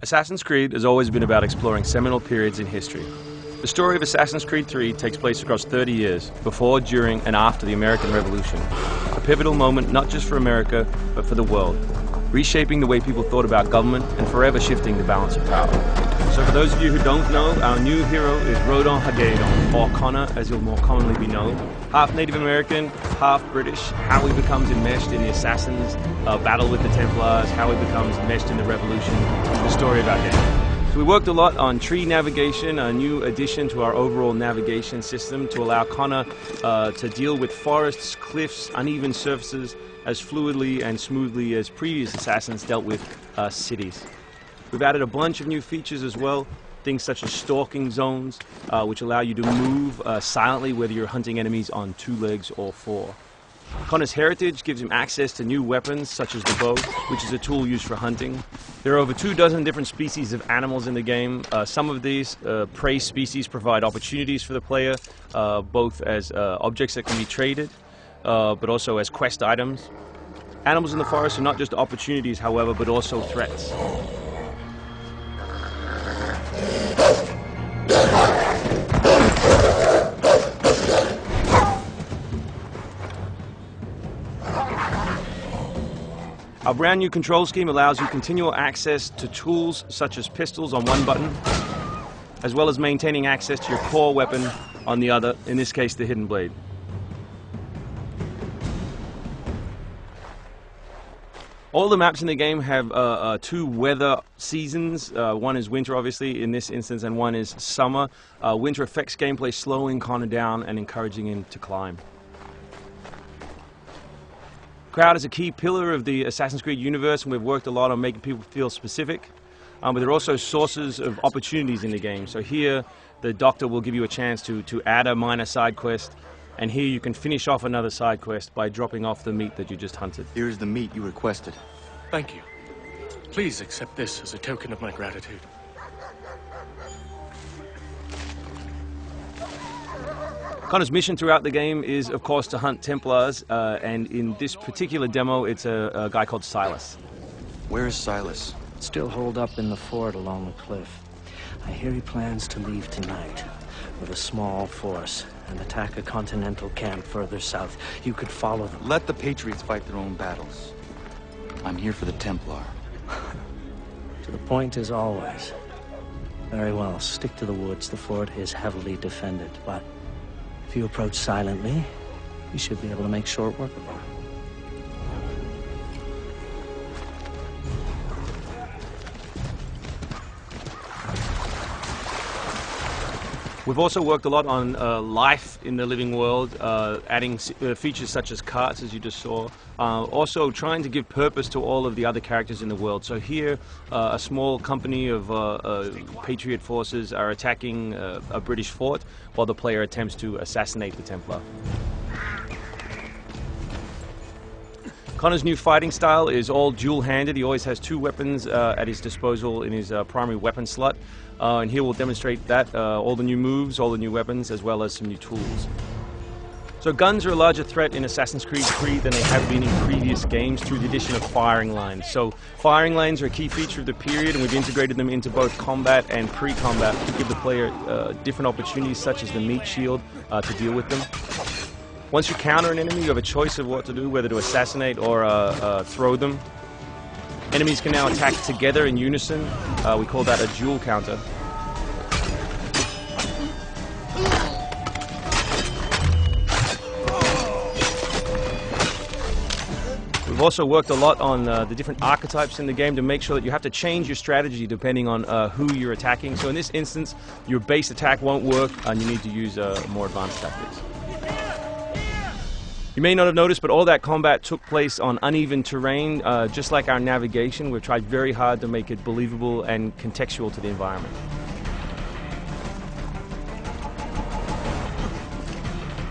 Assassin's Creed has always been about exploring seminal periods in history. The story of Assassin's Creed 3 takes place across 30 years, before, during, and after the American Revolution. A pivotal moment not just for America, but for the world, reshaping the way people thought about government and forever shifting the balance of power. So for those of you who don't know, our new hero is Rodin Hagedon, or Connor as he'll more commonly be known. Half Native American, half British, how he becomes enmeshed in the Assassins' battle with the Templars, how he becomes enmeshed in the Revolution, the story about him. So we worked a lot on tree navigation, a new addition to our overall navigation system to allow Connor to deal with forests, cliffs, uneven surfaces as fluidly and smoothly as previous Assassins dealt with cities. We've added a bunch of new features as well, things such as stalking zones, which allow you to move silently whether you're hunting enemies on 2 legs or 4. Connor's heritage gives him access to new weapons such as the bow, which is a tool used for hunting. There are over 24 different species of animals in the game. Some of these prey species provide opportunities for the player, both as objects that can be traded, but also as quest items. Animals in the forest are not just opportunities, however, but also threats. Our brand new control scheme allows you continual access to tools such as pistols on one button, as well as maintaining access to your core weapon on the other, in this case the hidden blade. All the maps in the game have 2 weather seasons. One is winter, obviously, in this instance, and one is summer. Winter affects gameplay, slowing Connor down and encouraging him to climb. Crowd is a key pillar of the Assassin's Creed universe, and we've worked a lot on making people feel specific. But there are also sources of opportunities in the game. So here, the Doctor will give you a chance to add a minor side quest, and here you can finish off another side quest by dropping off the meat that you just hunted. Here is the meat you requested. Thank you. Please accept this as a token of my gratitude. Connor's mission throughout the game is, of course, to hunt Templars, and in this particular demo, it's a guy called Silas. Where is Silas? Still holed up in the fort along the cliff. I hear he plans to leave tonight with a small force and attack a continental camp further south. You could follow them. Let the Patriots fight their own battles. I'm here for the Templar. To the point as always. Very well, stick to the woods. The fort is heavily defended, but if you approach silently, you should be able to make short work of it. We've also worked a lot on life in the living world, adding features such as carts, as you just saw. Also trying to give purpose to all of the other characters in the world. So here, a small company of Patriot forces are attacking a British fort while the player attempts to assassinate the Templar. Connor's new fighting style is all dual-handed. He always has 2 weapons at his disposal in his primary weapon slot. And here we'll demonstrate that, all the new moves, all the new weapons, as well as some new tools. So guns are a larger threat in Assassin's Creed 3 than they have been in previous games through the addition of firing lines. So firing lines are a key feature of the period, and we've integrated them into both combat and pre-combat to give the player different opportunities, such as the meat shield, to deal with them. Once you counter an enemy, you have a choice of what to do, whether to assassinate or throw them. Enemies can now attack together in unison. We call that a dual counter. We've also worked a lot on the different archetypes in the game to make sure that you have to change your strategy depending on who you're attacking. So in this instance, your base attack won't work and you need to use more advanced tactics. You may not have noticed, but all that combat took place on uneven terrain. Just like our navigation, we've tried very hard to make it believable and contextual to the environment.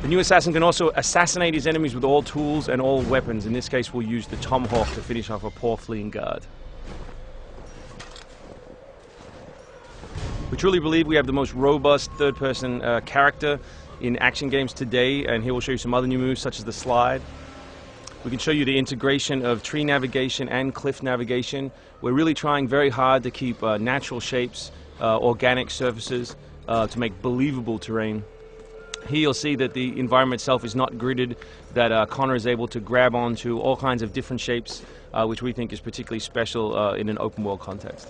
The new assassin can also assassinate his enemies with all tools and all weapons. In this case, we'll use the tomahawk to finish off a poor fleeing guard. We truly believe we have the most robust third-person character in action games today, and here we'll show you some other new moves such as the slide. We can show you the integration of tree navigation and cliff navigation. We're really trying very hard to keep natural shapes, organic surfaces, to make believable terrain. Here you'll see that the environment itself is not gridded, that Connor is able to grab onto all kinds of different shapes, which we think is particularly special in an open world context.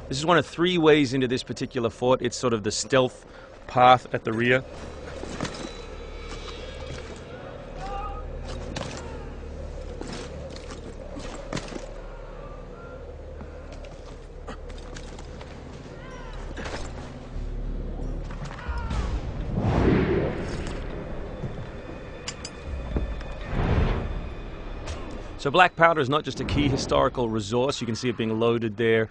This is one of 3 ways into this particular fort. It's sort of the stealth path at the rear. So black powder is not just a key historical resource. You can see it being loaded there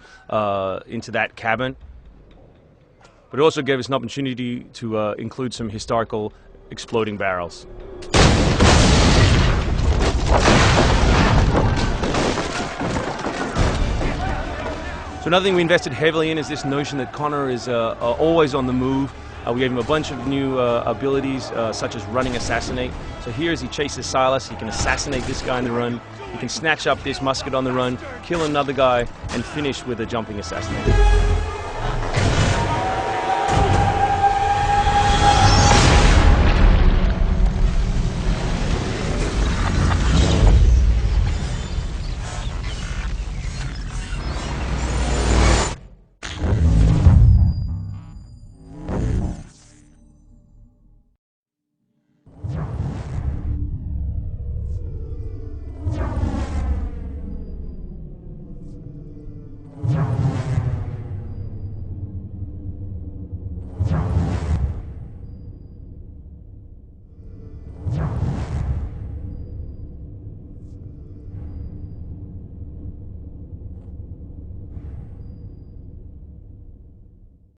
into that cabin. But it also gave us an opportunity to include some historical exploding barrels. So another thing we invested heavily in is this notion that Connor is always on the move. We gave him a bunch of new abilities, such as running assassinate. So here as he chases Silas, he can assassinate this guy on the run. He can snatch up this musket on the run, kill another guy, and finish with a jumping assassinate.